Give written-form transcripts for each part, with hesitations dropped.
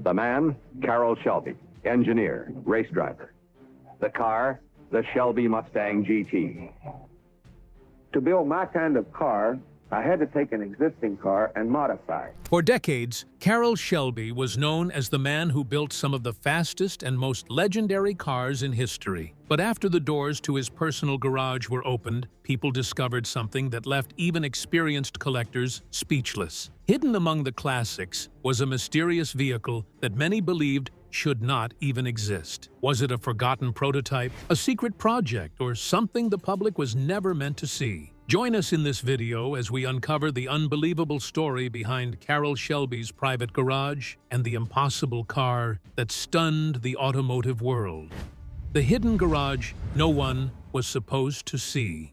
The man, Carroll Shelby, engineer, race driver. The car, the Shelby Mustang GT. To build my kind of car, I had to take an existing car and modify it. For decades, Carroll Shelby was known as the man who built some of the fastest and most legendary cars in history. But after the doors to his personal garage were opened, people discovered something that left even experienced collectors speechless. Hidden among the classics was a mysterious vehicle that many believed should not even exist. Was it a forgotten prototype, a secret project, or something the public was never meant to see? Join us in this video as we uncover the unbelievable story behind Carroll Shelby's private garage and the impossible car that stunned the automotive world. The hidden garage no one was supposed to see.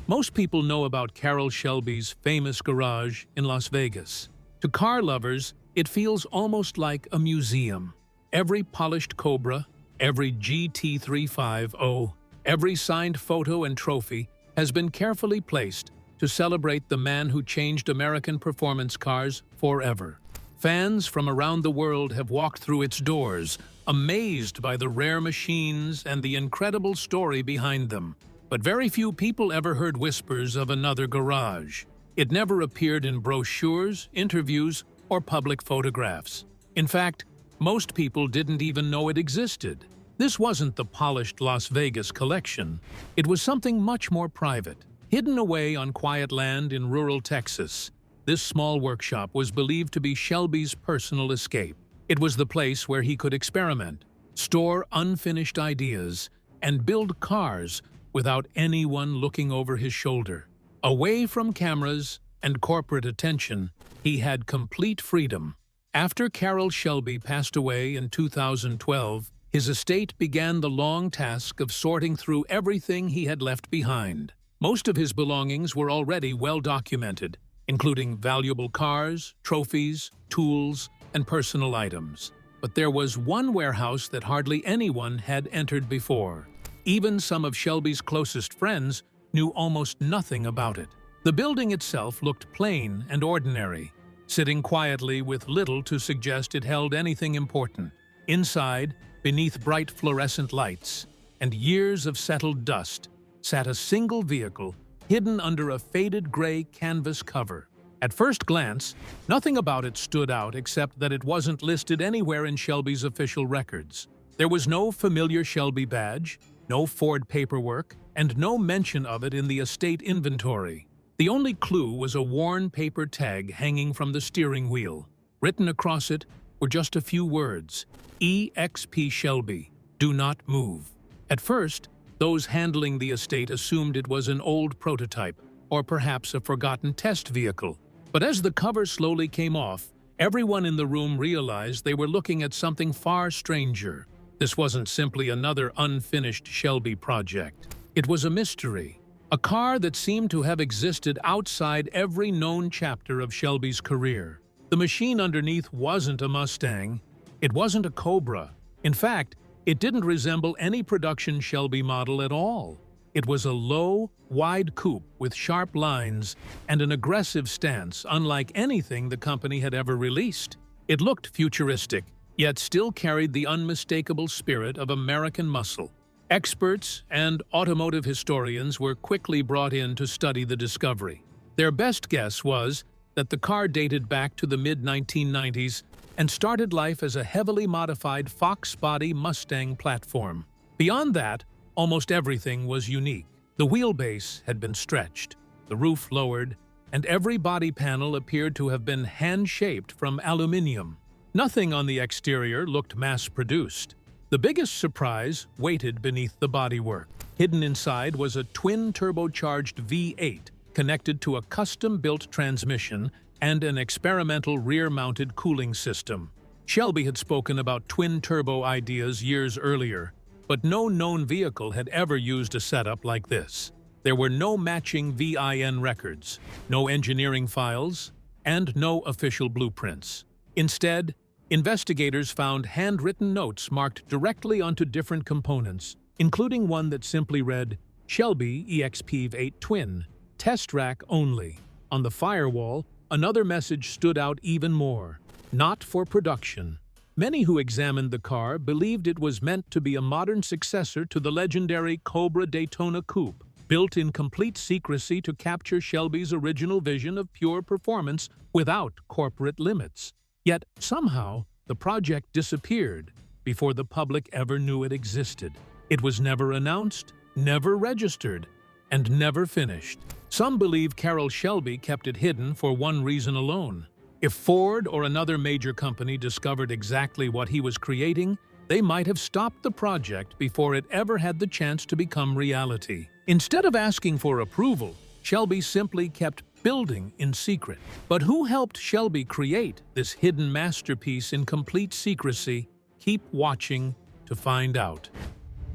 Most people know about Carroll Shelby's famous garage in Las Vegas. To car lovers, it feels almost like a museum. Every polished Cobra, every GT350, every signed photo and trophy has been carefully placed to celebrate the man who changed American performance cars forever. Fans from around the world have walked through its doors, amazed by the rare machines and the incredible story behind them. But very few people ever heard whispers of another garage. It never appeared in brochures, interviews, or public photographs. In fact, most people didn't even know it existed. This wasn't the polished Las Vegas collection. It was something much more private. Hidden away on quiet land in rural Texas, this small workshop was believed to be Shelby's personal escape. It was the place where he could experiment, store unfinished ideas, and build cars without anyone looking over his shoulder. Away from cameras and corporate attention, he had complete freedom. After Carroll Shelby passed away in 2012, his estate began the long task of sorting through everything he had left behind. Most of his belongings were already well documented, including valuable cars, trophies, tools, and personal items. But there was one warehouse that hardly anyone had entered before. Even some of Shelby's closest friends knew almost nothing about it. The building itself looked plain and ordinary, sitting quietly with little to suggest it held anything important. Inside, beneath bright fluorescent lights and years of settled dust, sat a single vehicle hidden under a faded gray canvas cover. At first glance, nothing about it stood out except that it wasn't listed anywhere in Shelby's official records. There was no familiar Shelby badge, no Ford paperwork, and no mention of it in the estate inventory. The only clue was a worn paper tag hanging from the steering wheel. Written across it were just a few words: EXP Shelby, do not move. At first, those handling the estate assumed it was an old prototype, or perhaps a forgotten test vehicle. But as the cover slowly came off, everyone in the room realized they were looking at something far stranger. This wasn't simply another unfinished Shelby project. It was a mystery, a car that seemed to have existed outside every known chapter of Shelby's career. The machine underneath wasn't a Mustang. It wasn't a Cobra. In fact, it didn't resemble any production Shelby model at all. It was a low, wide coupe with sharp lines and an aggressive stance unlike anything the company had ever released. It looked futuristic, yet still carried the unmistakable spirit of American muscle. Experts and automotive historians were quickly brought in to study the discovery. Their best guess was that the car dated back to the mid-1990s and started life as a heavily modified Fox body Mustang platform. Beyond that, almost everything was unique. The wheelbase had been stretched, the roof lowered, and every body panel appeared to have been hand-shaped from aluminum. Nothing on the exterior looked mass-produced. The biggest surprise waited beneath the bodywork. Hidden inside was a twin-turbocharged V8 connected to a custom-built transmission and an experimental rear-mounted cooling system. Shelby had spoken about twin-turbo ideas years earlier, but no known vehicle had ever used a setup like this. There were no matching VIN records, no engineering files, and no official blueprints. Instead, investigators found handwritten notes marked directly onto different components, including one that simply read, Shelby EXP8 Twin, test rack only. On the firewall, another message stood out even more: not for production. Many who examined the car believed it was meant to be a modern successor to the legendary Cobra Daytona Coupe, built in complete secrecy to capture Shelby's original vision of pure performance without corporate limits. Yet, somehow, the project disappeared before the public ever knew it existed. It was never announced, never registered, and never finished. Some believe Carroll Shelby kept it hidden for one reason alone. If Ford or another major company discovered exactly what he was creating, they might have stopped the project before it ever had the chance to become reality. Instead of asking for approval, Shelby simply kept building in secret. But who helped Shelby create this hidden masterpiece in complete secrecy? Keep watching to find out.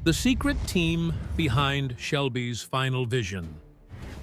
The secret team behind Shelby's final vision.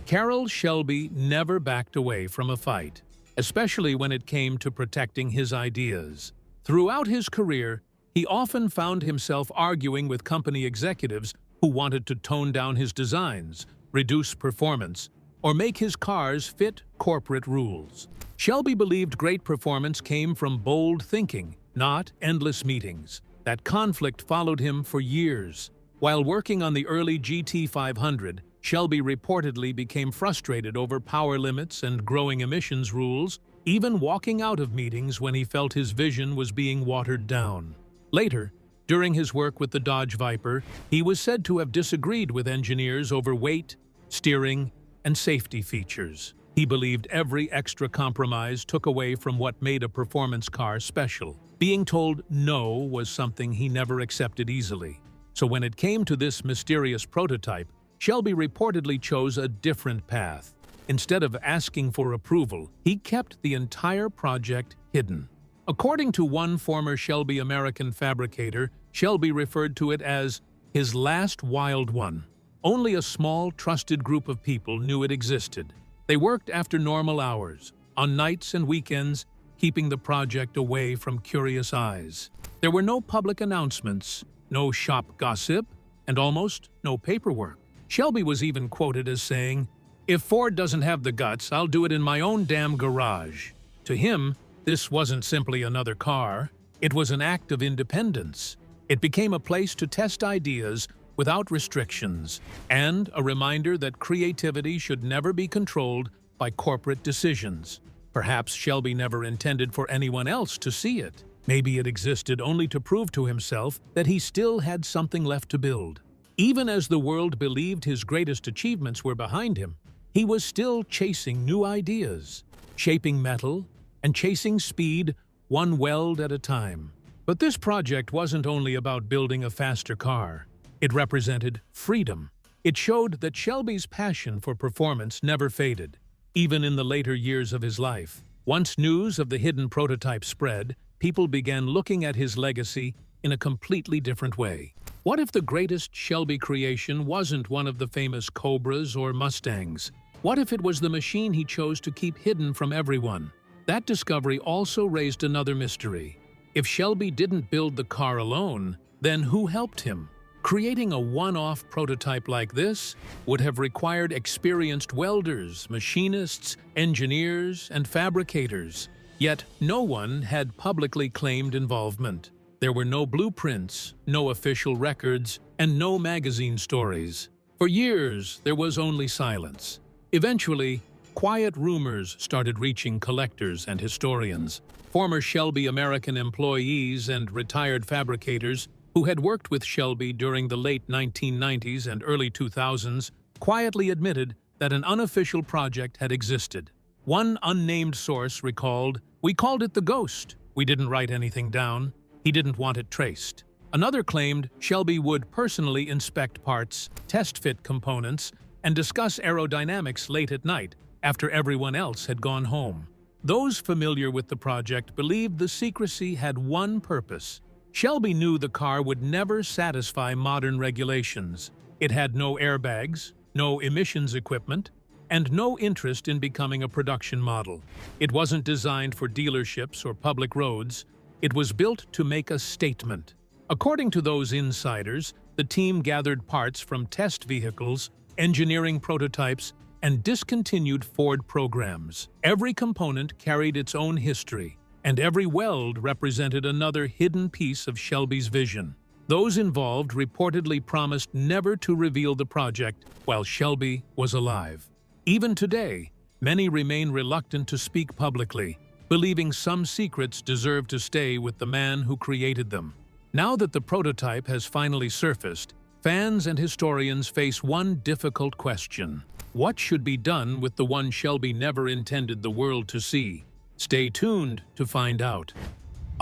Carroll Shelby never backed away from a fight, especially when it came to protecting his ideas. Throughout his career, he often found himself arguing with company executives who wanted to tone down his designs, reduce performance, or make his cars fit corporate rules. Shelby believed great performance came from bold thinking, not endless meetings. That conflict followed him for years. While working on the early GT500, Shelby reportedly became frustrated over power limits and growing emissions rules, even walking out of meetings when he felt his vision was being watered down. Later, during his work with the Dodge Viper, he was said to have disagreed with engineers over weight, steering, and safety features. He believed every extra compromise took away from what made a performance car special. Being told no was something he never accepted easily. So when it came to this mysterious prototype, Shelby reportedly chose a different path. Instead of asking for approval, he kept the entire project hidden. According to one former Shelby American fabricator, Shelby referred to it as his last wild one. Only a small, trusted group of people knew it existed. They worked after normal hours, on nights and weekends, keeping the project away from curious eyes. There were no public announcements, no shop gossip, and almost no paperwork. Shelby was even quoted as saying, "If Ford doesn't have the guts, I'll do it in my own damn garage." To him, this wasn't simply another car. It was an act of independence. It became a place to test ideas without restrictions, and a reminder that creativity should never be controlled by corporate decisions. Perhaps Shelby never intended for anyone else to see it. Maybe it existed only to prove to himself that he still had something left to build. Even as the world believed his greatest achievements were behind him, he was still chasing new ideas, shaping metal, and chasing speed one weld at a time. But this project wasn't only about building a faster car. It represented freedom. It showed that Shelby's passion for performance never faded, even in the later years of his life. Once news of the hidden prototype spread, people began looking at his legacy in a completely different way. What if the greatest Shelby creation wasn't one of the famous Cobras or Mustangs? What if it was the machine he chose to keep hidden from everyone? That discovery also raised another mystery. If Shelby didn't build the car alone, then who helped him? Creating a one-off prototype like this would have required experienced welders, machinists, engineers, and fabricators. Yet no one had publicly claimed involvement. There were no blueprints, no official records, and no magazine stories. For years, there was only silence. Eventually, quiet rumors started reaching collectors and historians. Former Shelby American employees and retired fabricators who had worked with Shelby during the late 1990s and early 2000s quietly admitted that an unofficial project had existed. One unnamed source recalled, "We called it the Ghost. We didn't write anything down. He didn't want it traced." Another claimed Shelby would personally inspect parts, test fit components, and discuss aerodynamics late at night after everyone else had gone home. Those familiar with the project believed the secrecy had one purpose. Shelby knew the car would never satisfy modern regulations. It had no airbags, no emissions equipment, and no interest in becoming a production model. It wasn't designed for dealerships or public roads. It was built to make a statement. According to those insiders, the team gathered parts from test vehicles, engineering prototypes, and discontinued Ford programs. Every component carried its own history, and every weld represented another hidden piece of Shelby's vision. Those involved reportedly promised never to reveal the project while Shelby was alive. Even today, many remain reluctant to speak publicly, believing some secrets deserve to stay with the man who created them. Now that the prototype has finally surfaced, fans and historians face one difficult question. What should be done with the one Shelby never intended the world to see? Stay tuned to find out.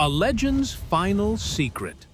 A legend's final secret.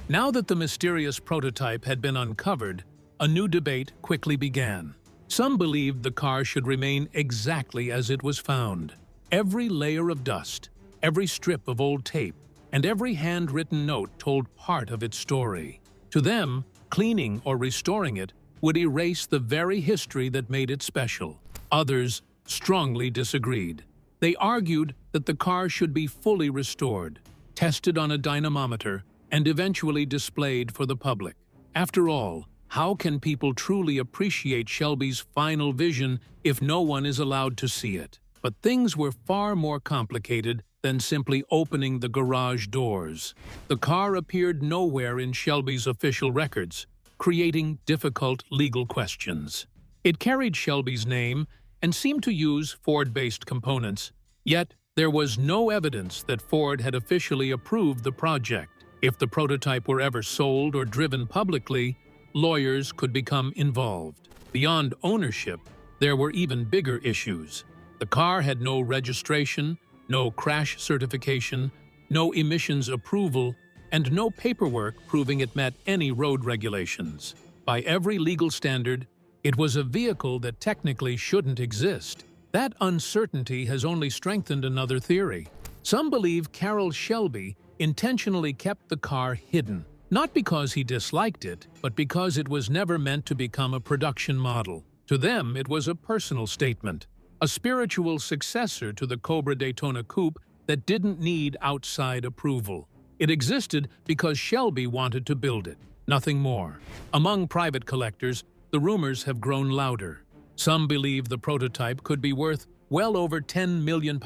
Now that the mysterious prototype had been uncovered, a new debate quickly began. Some believed the car should remain exactly as it was found. Every layer of dust, every strip of old tape, and every handwritten note told part of its story. To them, cleaning or restoring it would erase the very history that made it special. Others strongly disagreed. They argued that the car should be fully restored, tested on a dynamometer, and eventually displayed for the public. After all, how can people truly appreciate Shelby's final vision if no one is allowed to see it? But things were far more complicated than simply opening the garage doors. The car appeared nowhere in Shelby's official records, creating difficult legal questions. It carried Shelby's name and seemed to use Ford-based components, yet there was no evidence that Ford had officially approved the project. If the prototype were ever sold or driven publicly, lawyers could become involved. Beyond ownership, there were even bigger issues. The car had no registration, no crash certification, no emissions approval, and no paperwork proving it met any road regulations. By every legal standard, it was a vehicle that technically shouldn't exist. That uncertainty has only strengthened another theory. Some believe Carroll Shelby intentionally kept the car hidden, not because he disliked it, but because it was never meant to become a production model. To them, it was a personal statement, a spiritual successor to the Cobra Daytona Coupe that didn't need outside approval. It existed because Shelby wanted to build it, nothing more. Among private collectors, the rumors have grown louder. Some believe the prototype could be worth well over £10 million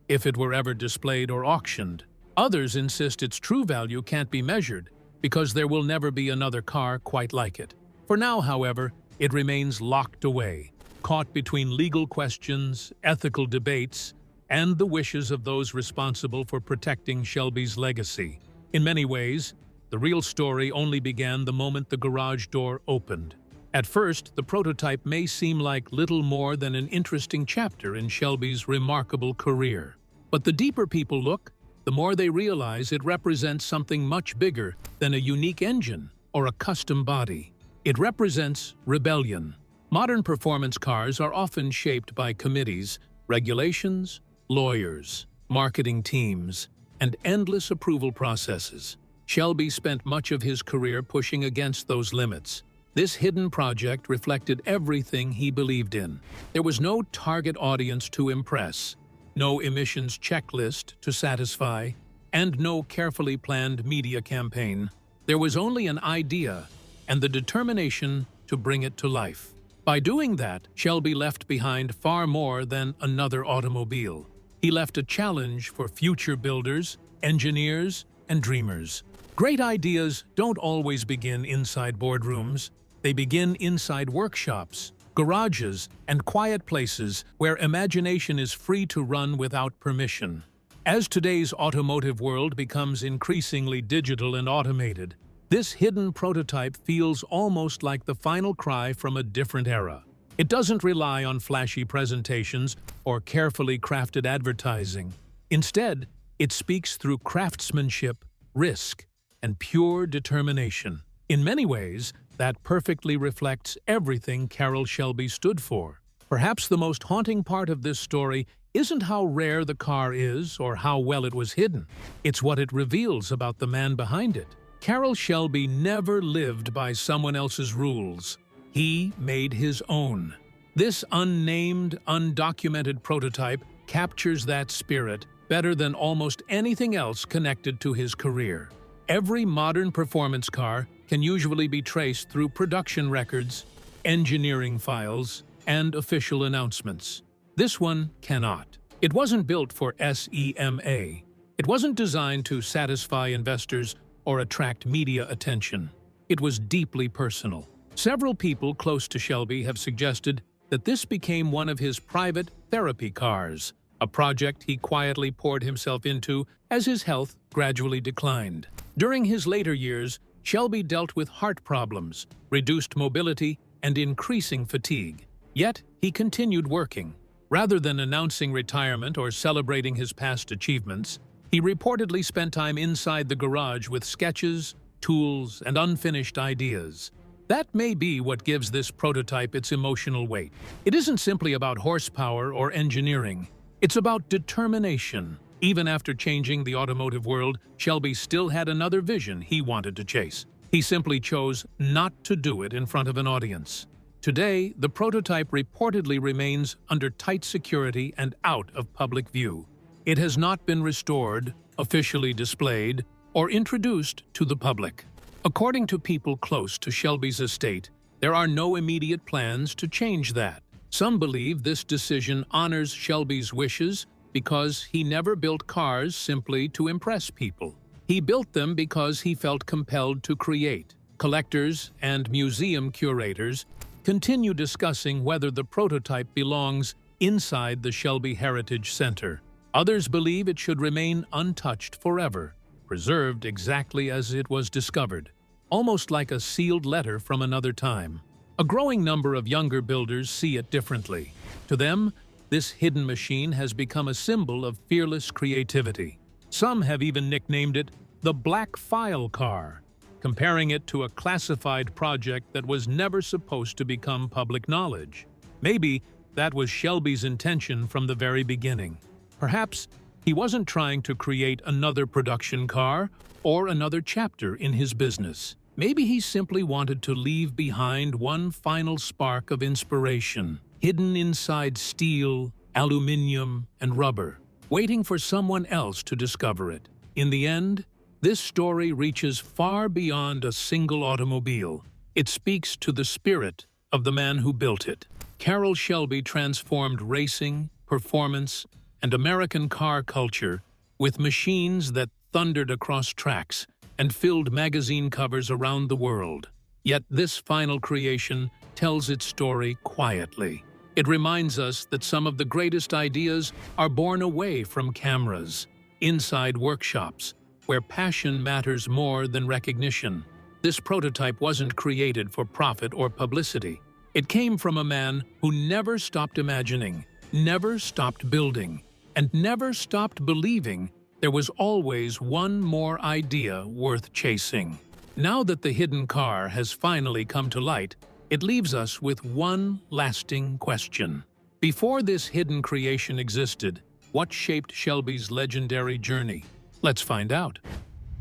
if it were ever displayed or auctioned. Others insist its true value can't be measured because there will never be another car quite like it. For now, however, it remains locked away, caught between legal questions, ethical debates, and the wishes of those responsible for protecting Shelby's legacy. In many ways, the real story only began the moment the garage door opened. At first, the prototype may seem like little more than an interesting chapter in Shelby's remarkable career. But the deeper people look, the more they realize it represents something much bigger than a unique engine or a custom body. It represents rebellion. Modern performance cars are often shaped by committees, regulations, lawyers, marketing teams, and endless approval processes. Shelby spent much of his career pushing against those limits. This hidden project reflected everything he believed in. There was no target audience to impress, no emissions checklist to satisfy, and no carefully planned media campaign. There was only an idea and the determination to bring it to life. By doing that, Shelby left behind far more than another automobile. He left a challenge for future builders, engineers, and dreamers. Great ideas don't always begin inside boardrooms. They begin inside workshops, garages, and quiet places where imagination is free to run without permission. As today's automotive world becomes increasingly digital and automated, this hidden prototype feels almost like the final cry from a different era. It doesn't rely on flashy presentations or carefully crafted advertising. Instead, it speaks through craftsmanship, risk, and pure determination. In many ways, that perfectly reflects everything Carroll Shelby stood for. Perhaps the most haunting part of this story isn't how rare the car is or how well it was hidden. It's what it reveals about the man behind it. Carroll Shelby never lived by someone else's rules. He made his own. This unnamed, undocumented prototype captures that spirit better than almost anything else connected to his career. Every modern performance car can usually be traced through production records, engineering files, and official announcements. This one cannot. It wasn't built for SEMA. It wasn't designed to satisfy investors or attract media attention. It was deeply personal. Several people close to Shelby have suggested that this became one of his private therapy cars, a project he quietly poured himself into as his health gradually declined. During his later years, Shelby dealt with heart problems, reduced mobility, and increasing fatigue. Yet, he continued working. Rather than announcing retirement or celebrating his past achievements, he reportedly spent time inside the garage with sketches, tools, and unfinished ideas. That may be what gives this prototype its emotional weight. It isn't simply about horsepower or engineering. It's about determination. Even after changing the automotive world, Shelby still had another vision he wanted to chase. He simply chose not to do it in front of an audience. Today, the prototype reportedly remains under tight security and out of public view. It has not been restored, officially displayed, or introduced to the public. According to people close to Shelby's estate, there are no immediate plans to change that. Some believe this decision honors Shelby's wishes because he never built cars simply to impress people. He built them because he felt compelled to create. Collectors and museum curators continue discussing whether the prototype belongs inside the Shelby Heritage Center. Others believe it should remain untouched forever, preserved exactly as it was discovered, almost like a sealed letter from another time. A growing number of younger builders see it differently. To them, this hidden machine has become a symbol of fearless creativity. Some have even nicknamed it the Black File Car, comparing it to a classified project that was never supposed to become public knowledge. Maybe that was Shelby's intention from the very beginning. Perhaps he wasn't trying to create another production car or another chapter in his business. Maybe he simply wanted to leave behind one final spark of inspiration, hidden inside steel, aluminum, and rubber, waiting for someone else to discover it. In the end, this story reaches far beyond a single automobile. It speaks to the spirit of the man who built it. Carroll Shelby transformed racing, performance, and American car culture with machines that thundered across tracks and filled magazine covers around the world. Yet this final creation tells its story quietly. It reminds us that some of the greatest ideas are born away from cameras, inside workshops, where passion matters more than recognition. This prototype wasn't created for profit or publicity. It came from a man who never stopped imagining, never stopped building, and never stopped believing there was always one more idea worth chasing. Now that the hidden car has finally come to light, it leaves us with one lasting question. Before this hidden creation existed, what shaped Shelby's legendary journey? Let's find out.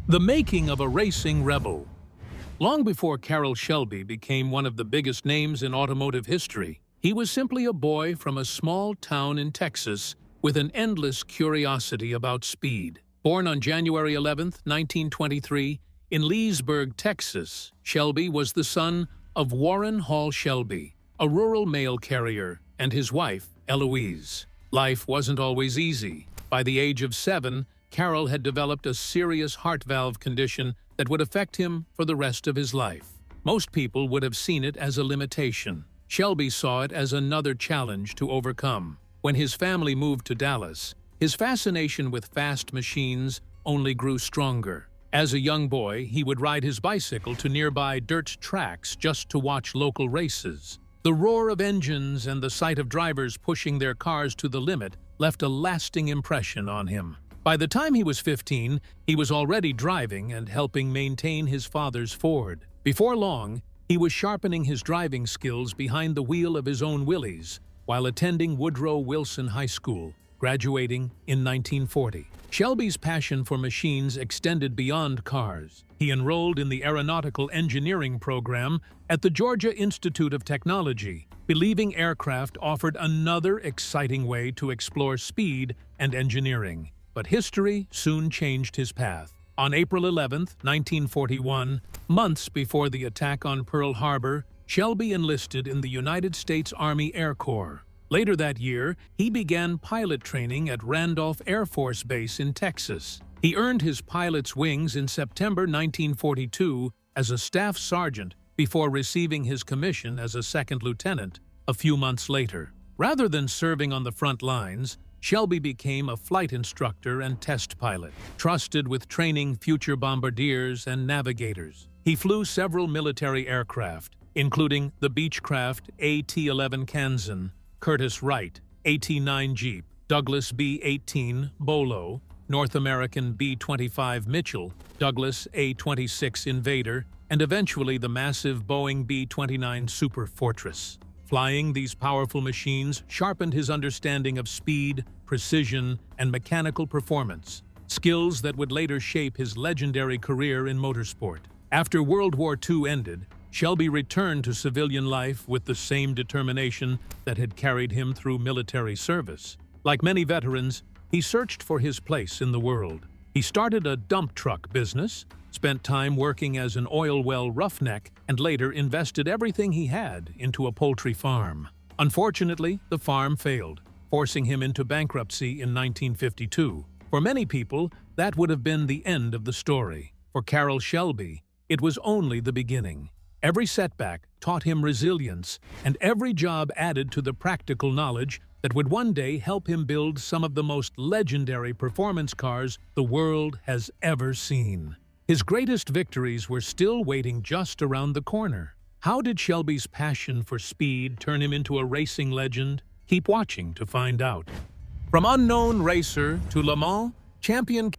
The making of a racing rebel. Long before Carroll Shelby became one of the biggest names in automotive history, he was simply a boy from a small town in Texas with an endless curiosity about speed. Born on January 11, 1923, in Leesburg, Texas, Shelby was the son of Warren Hall Shelby, a rural mail carrier, and his wife, Eloise. Life wasn't always easy. By the age of 7, Carroll had developed a serious heart valve condition that would affect him for the rest of his life. Most people would have seen it as a limitation. Shelby saw it as another challenge to overcome. When his family moved to Dallas, his fascination with fast machines only grew stronger. As a young boy, he would ride his bicycle to nearby dirt tracks just to watch local races. The roar of engines and the sight of drivers pushing their cars to the limit left a lasting impression on him. By the time he was 15, he was already driving and helping maintain his father's Ford. Before long, he was sharpening his driving skills behind the wheel of his own Willys while attending Woodrow Wilson High School, graduating in 1940. Shelby's passion for machines extended beyond cars. He enrolled in the aeronautical engineering program at the Georgia Institute of Technology, believing aircraft offered another exciting way to explore speed and engineering. But history soon changed his path. On April 11, 1941, months before the attack on Pearl Harbor, Shelby enlisted in the United States Army Air Corps. Later that year, he began pilot training at Randolph Air Force Base in Texas. He earned his pilot's wings in September 1942 as a staff sergeant before receiving his commission as a second lieutenant a few months later. Rather than serving on the front lines, Shelby became a flight instructor and test pilot, trusted with training future bombardiers and navigators. He flew several military aircraft, including the Beechcraft AT-11 Kansan, Curtiss Wright AT-9 Jeep, Douglas B-18 Bolo, North American B-25 Mitchell, Douglas A-26 Invader, and eventually the massive Boeing B-29 Super Fortress. Flying these powerful machines sharpened his understanding of speed, precision, and mechanical performance, skills that would later shape his legendary career in motorsport. After World War II ended, Shelby returned to civilian life with the same determination that had carried him through military service. Like many veterans, he searched for his place in the world. He started a dump truck business, spent time working as an oil well roughneck, and later invested everything he had into a poultry farm. Unfortunately, the farm failed, forcing him into bankruptcy in 1952. For many people, that would have been the end of the story. For Carroll Shelby, it was only the beginning. Every setback taught him resilience, and every job added to the practical knowledge that would one day help him build some of the most legendary performance cars the world has ever seen. His greatest victories were still waiting just around the corner. How did Shelby's passion for speed turn him into a racing legend? Keep watching to find out. From unknown racer to Le Mans champion,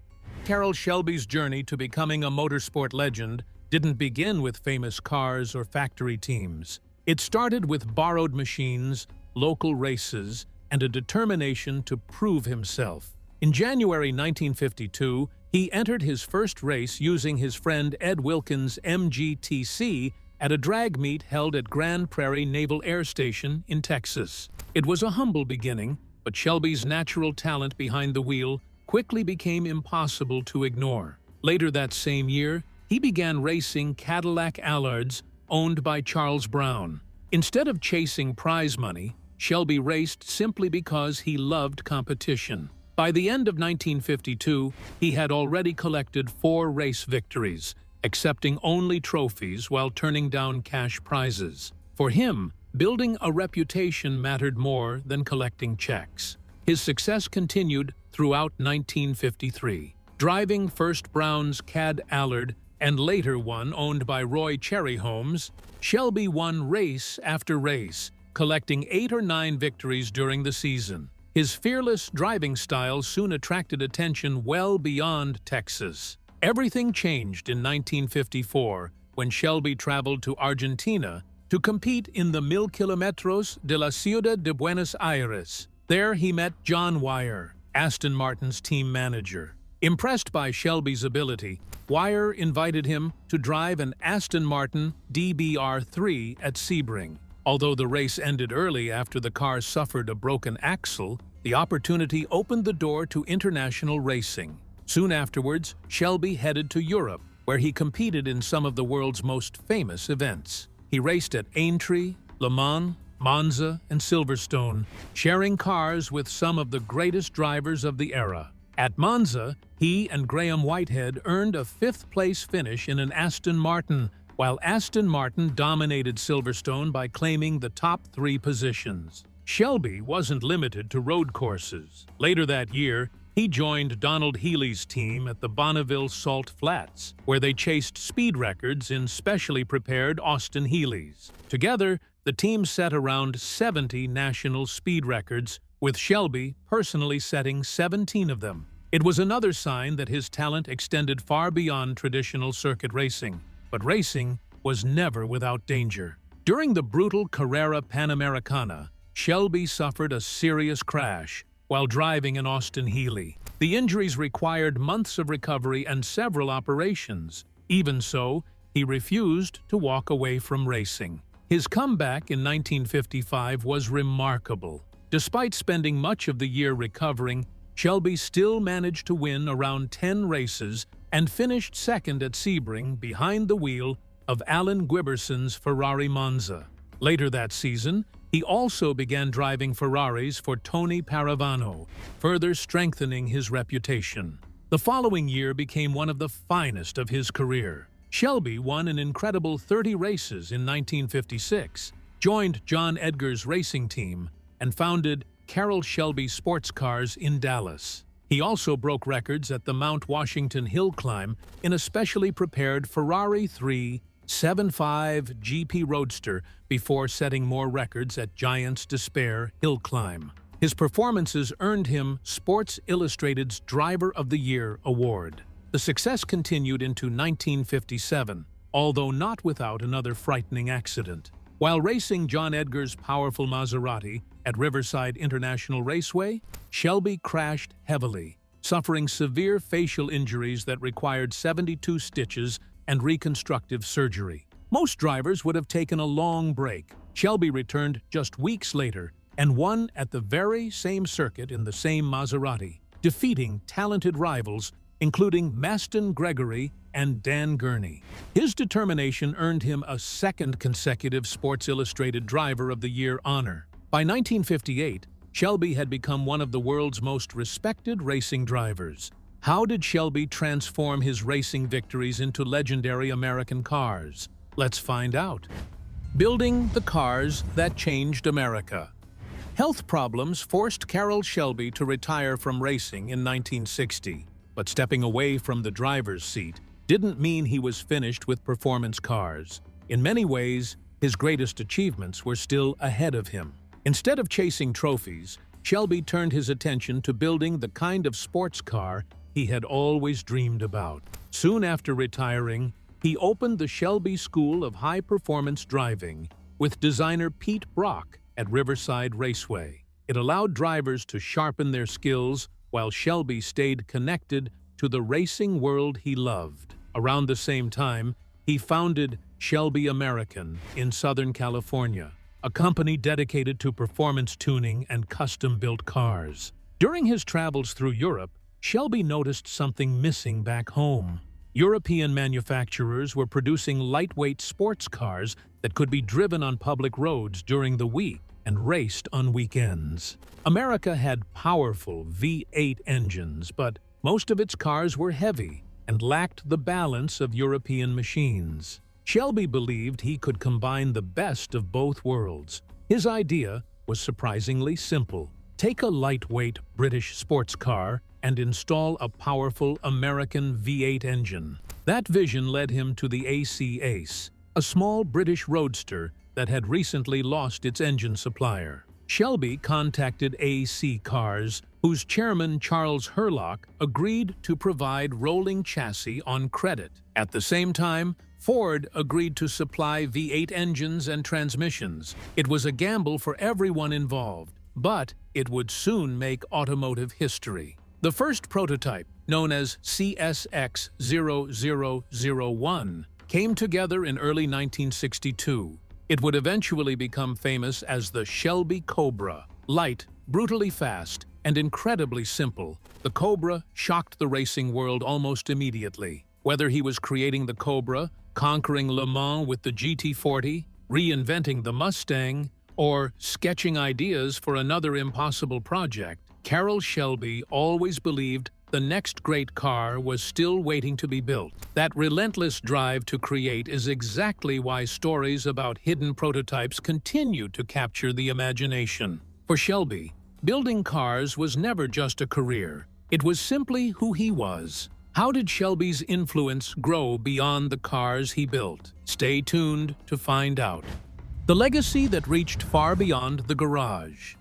Carroll Shelby's journey to becoming a motorsport legend didn't begin with famous cars or factory teams. It started with borrowed machines, local races, and a determination to prove himself. In January 1952, he entered his first race using his friend Ed Wilkins' MGTC at a drag meet held at Grand Prairie Naval Air Station in Texas. It was a humble beginning, but Shelby's natural talent behind the wheel quickly became impossible to ignore. Later that same year, he began racing Cadillac Allards owned by Charles Brown. Instead of chasing prize money, Shelby raced simply because he loved competition. By the end of 1952, he had already collected 4 race victories, accepting only trophies while turning down cash prizes. For him, building a reputation mattered more than collecting checks. His success continued throughout 1953. Driving first Brown's Cad Allard and later one owned by Roy Cherry Holmes, Shelby won race after race, collecting 8 or 9 victories during the season. His fearless driving style soon attracted attention well beyond Texas. Everything changed in 1954 when Shelby traveled to Argentina to compete in the Mil Kilómetros de la Ciudad de Buenos Aires. There he met John Wyer, Aston Martin's team manager. Impressed by Shelby's ability, Wyer invited him to drive an Aston Martin DBR3 at Sebring. Although the race ended early after the car suffered a broken axle, the opportunity opened the door to international racing. Soon afterwards, Shelby headed to Europe, where he competed in some of the world's most famous events. He raced at Aintree, Le Mans, Monza, and Silverstone, sharing cars with some of the greatest drivers of the era. At Monza, he and Graham Whitehead earned a 5th-place finish in an Aston Martin, while Aston Martin dominated Silverstone by claiming the top 3 positions. Shelby wasn't limited to road courses. Later that year, he joined Donald Healey's team at the Bonneville Salt Flats, where they chased speed records in specially prepared Austin Healeys. Together, the team set around 70 national speed records, with Shelby personally setting 17 of them. It was another sign that his talent extended far beyond traditional circuit racing. But racing was never without danger. During the brutal Carrera Panamericana, Shelby suffered a serious crash while driving an Austin Healey. The injuries required months of recovery and several operations. Even so, he refused to walk away from racing. His comeback in 1955 was remarkable. Despite spending much of the year recovering, Shelby still managed to win around 10 races and finished second at Sebring behind the wheel of Alan Gwiberson's Ferrari Monza. Later that season, He also began driving Ferraris for Tony Paravano, further strengthening his reputation. The following year became one of the finest of his career. Shelby won an incredible 30 races in 1956, joined John Edgar's racing team, and founded Carroll Shelby Sports Cars in Dallas. He also broke records at the Mount Washington Hill Climb in a specially prepared Ferrari 375 GP Roadster before setting more records at Giant's Despair Hill Climb. His performances earned him Sports Illustrated's Driver of the Year award. The success continued into 1957, although not without another frightening accident. While racing John Edgar's powerful Maserati at Riverside International Raceway, Shelby crashed heavily, suffering severe facial injuries that required 72 stitches and reconstructive surgery. Most drivers would have taken a long break. Shelby returned just weeks later and won at the very same circuit in the same Maserati, defeating talented rivals including Maston Gregory and Dan Gurney. His determination earned him a second consecutive Sports Illustrated Driver of the Year honor. By 1958, Shelby had become one of the world's most respected racing drivers. How did Shelby transform his racing victories into legendary American cars? Let's find out. Building the cars that changed America. Health problems forced Carroll Shelby to retire from racing in 1960. But stepping away from the driver's seat didn't mean he was finished with performance cars. In many ways, his greatest achievements were still ahead of him. Instead of chasing trophies, Shelby turned his attention to building the kind of sports car he had always dreamed about. Soon after retiring, he opened the Shelby School of High-Performance Driving with designer Pete Brock at Riverside Raceway. It allowed drivers to sharpen their skills while Shelby stayed connected to the racing world he loved. Around the same time, he founded Shelby American in Southern California, a company dedicated to performance tuning and custom-built cars. During his travels through Europe, Shelby noticed something missing back home. European manufacturers were producing lightweight sports cars that could be driven on public roads during the week and raced on weekends. America had powerful V8 engines, but most of its cars were heavy and lacked the balance of European machines. Shelby believed he could combine the best of both worlds. His idea was surprisingly simple. Take a lightweight British sports car and install a powerful American V8 engine. That vision led him to the AC Ace, a small British roadster that had recently lost its engine supplier. Shelby contacted AC Cars, whose chairman Charles Hurlock agreed to provide rolling chassis on credit. At the same time, Ford agreed to supply V8 engines and transmissions. It was a gamble for everyone involved, but it would soon make automotive history. The first prototype, known as CSX-0001, came together in early 1962. It would eventually become famous as the Shelby Cobra. Light, brutally fast, and incredibly simple, the Cobra shocked the racing world almost immediately. Whether he was creating the Cobra, conquering Le Mans with the GT40, reinventing the Mustang, or sketching ideas for another impossible project, Carroll Shelby always believed the next great car was still waiting to be built. That relentless drive to create is exactly why stories about hidden prototypes continue to capture the imagination. For Shelby, building cars was never just a career. It was simply who he was. How did Shelby's influence grow beyond the cars he built? Stay tuned to find out. The legacy that reached far beyond the garage.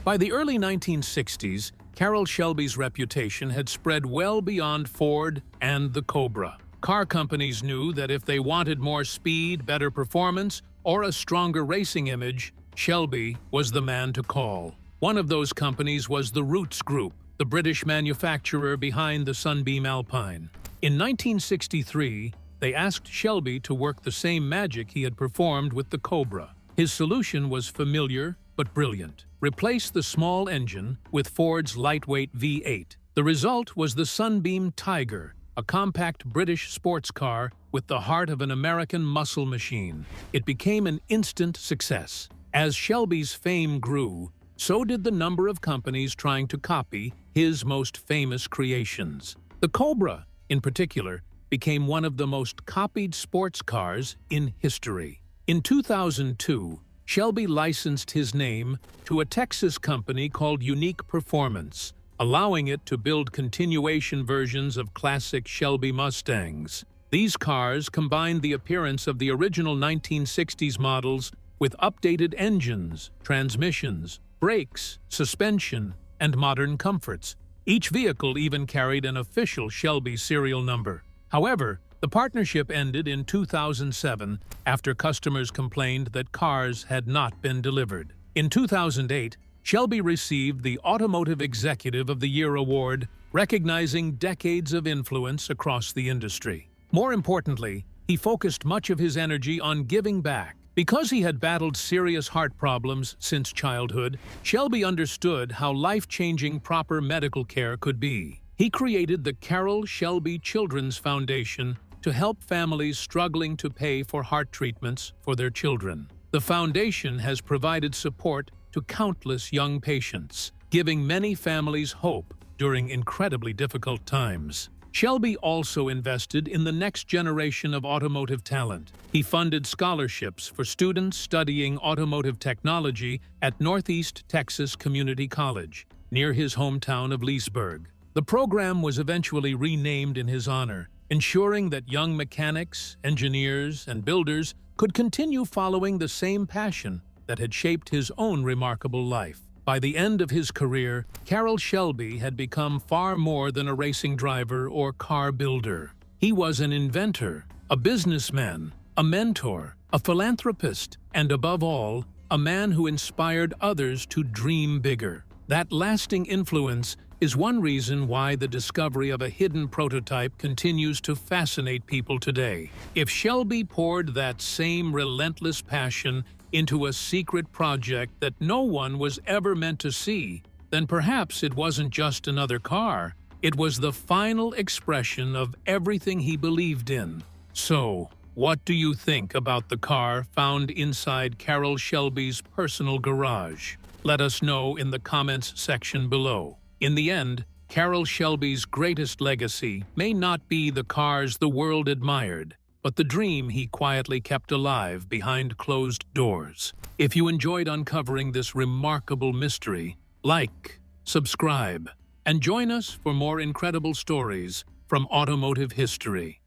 By the early 1960s, Carroll Shelby's reputation had spread well beyond Ford and the Cobra. Car companies knew that if they wanted more speed, better performance, or a stronger racing image, Shelby was the man to call. One of those companies was the Roots Group, the British manufacturer behind the Sunbeam Alpine. In 1963, they asked Shelby to work the same magic he had performed with the Cobra. His solution was familiar but brilliant. Replace the small engine with Ford's lightweight V8. The result was the Sunbeam Tiger, a compact British sports car with the heart of an American muscle machine. It became an instant success. As Shelby's fame grew, so did the number of companies trying to copy his most famous creations. The Cobra, in particular, became one of the most copied sports cars in history. In 2002, Shelby licensed his name to a Texas company called Unique Performance, allowing it to build continuation versions of classic Shelby Mustangs. These cars combined the appearance of the original 1960s models with updated engines, transmissions, brakes, suspension, and modern comforts. Each vehicle even carried an official Shelby serial number. However, the partnership ended in 2007 after customers complained that cars had not been delivered. In 2008, Shelby received the Automotive Executive of the Year award, recognizing decades of influence across the industry. More importantly, he focused much of his energy on giving back. Because he had battled serious heart problems since childhood, Shelby understood how life-changing proper medical care could be. He created the Carroll Shelby Children's Foundation to help families struggling to pay for heart treatments for their children. The foundation has provided support to countless young patients, giving many families hope during incredibly difficult times. Shelby also invested in the next generation of automotive talent. He funded scholarships for students studying automotive technology at Northeast Texas Community College, near his hometown of Leesburg. The program was eventually renamed in his honor, ensuring that young mechanics, engineers, and builders could continue following the same passion that had shaped his own remarkable life. By the end of his career, Carroll Shelby had become far more than a racing driver or car builder. He was an inventor, a businessman, a mentor, a philanthropist, and above all, a man who inspired others to dream bigger. That lasting influence is one reason why the discovery of a hidden prototype continues to fascinate people today. If Shelby poured that same relentless passion into a secret project that no one was ever meant to see, then perhaps it wasn't just another car. It was the final expression of everything he believed in. So, what do you think about the car found inside Carroll Shelby's personal garage? Let us know in the comments section below. In the end, Carroll Shelby's greatest legacy may not be the cars the world admired, but the dream he quietly kept alive behind closed doors. If you enjoyed uncovering this remarkable mystery, like, subscribe, and join us for more incredible stories from automotive history.